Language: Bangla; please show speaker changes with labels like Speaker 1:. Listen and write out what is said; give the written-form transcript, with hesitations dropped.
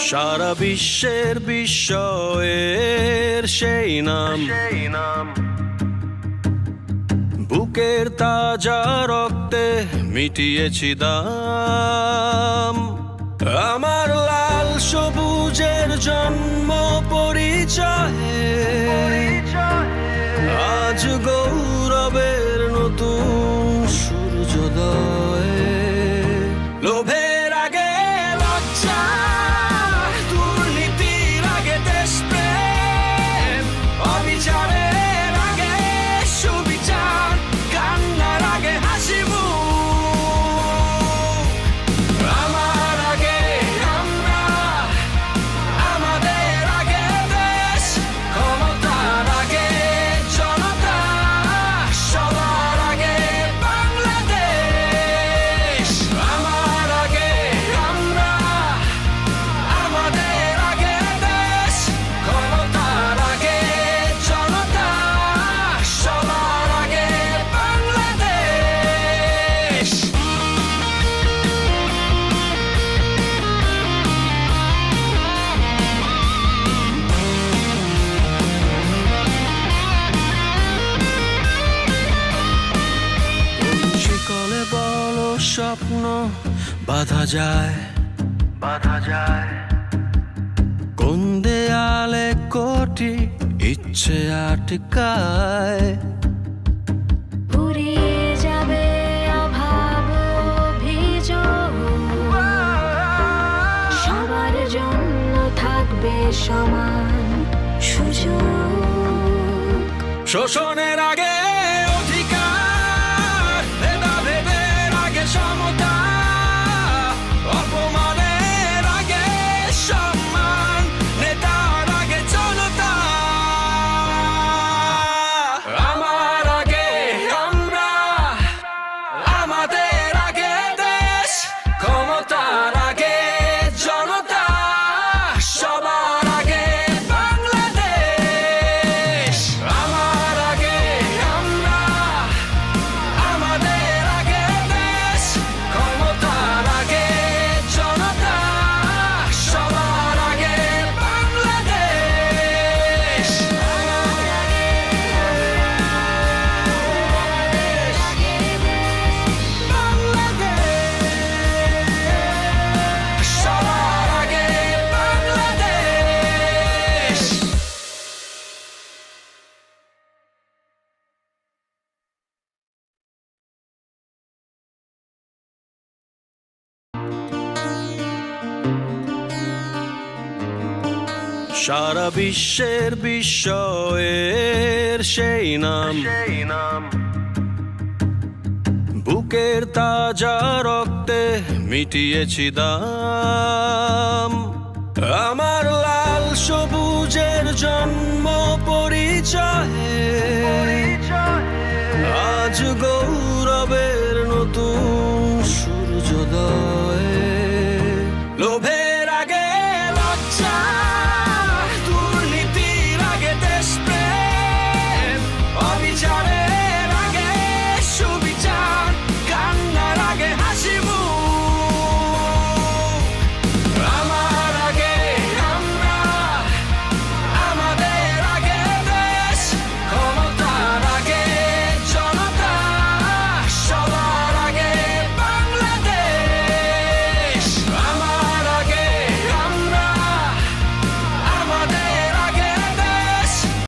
Speaker 1: সারা বিশ্বের বিস্ময়ের সেই নাম, বুকের তাজা রক্তে মিটিয়েছি দাম। আমার লাল সবুজের জন্ম পরিচয়ে আজ গৌরবের নতুন সূর্যোদয়। লোভের আগে লজ্জা, দুর্নীতির আগে দেশপ্রেম, অবিচারের আগে সুবিচার, কান্নার আগে হাসি মুখ। আমার আগে আমরা, আমাদের আগে দেশ, ক্ষমতার আগে জনতা, সবার আগে বাংলাদেশ। আমার আগে আমরা, আমাদের আগে দেশ, ক্ষমতার আগে জনতা, সবার আগে বাংলাদেশ। শিকলে বলো স্বপ্ন বাঁধা যায়, কোন দেয়ালে কোটি ইচ্ছে আটকায়।
Speaker 2: ফুরিয়ে যাবে অভাব অভিযোগ, সবার জন্য থাকবে সমান সুযোগ।
Speaker 1: শোষণের আগে অধিকার, ভেদাভেদের আগে সমতা, অপমানের আগে সম্মান, নেতার আগে জনতা। আমার আগে আমরা, আমাদের আগে দেশ, ক্ষমতার আগে জনতা, সবার আগে বাংলাদেশ। আমার আগে আমরা, আমাদের আগে দেশ, ক্ষমতার আগে জনতা, সবার আগে বাংলাদেশ। বাংলাদেশ, সবার আগে বাংলাদেশ। সারা বিশ্বের বিস্ময়ের সেই নাম, বুকের তাজা রক্তে মিটিয়েছি দাম। আমার লাল সবুজের জন্ম পরিচয়ে আজ গৌরবের নতুন সূর্যোদয়।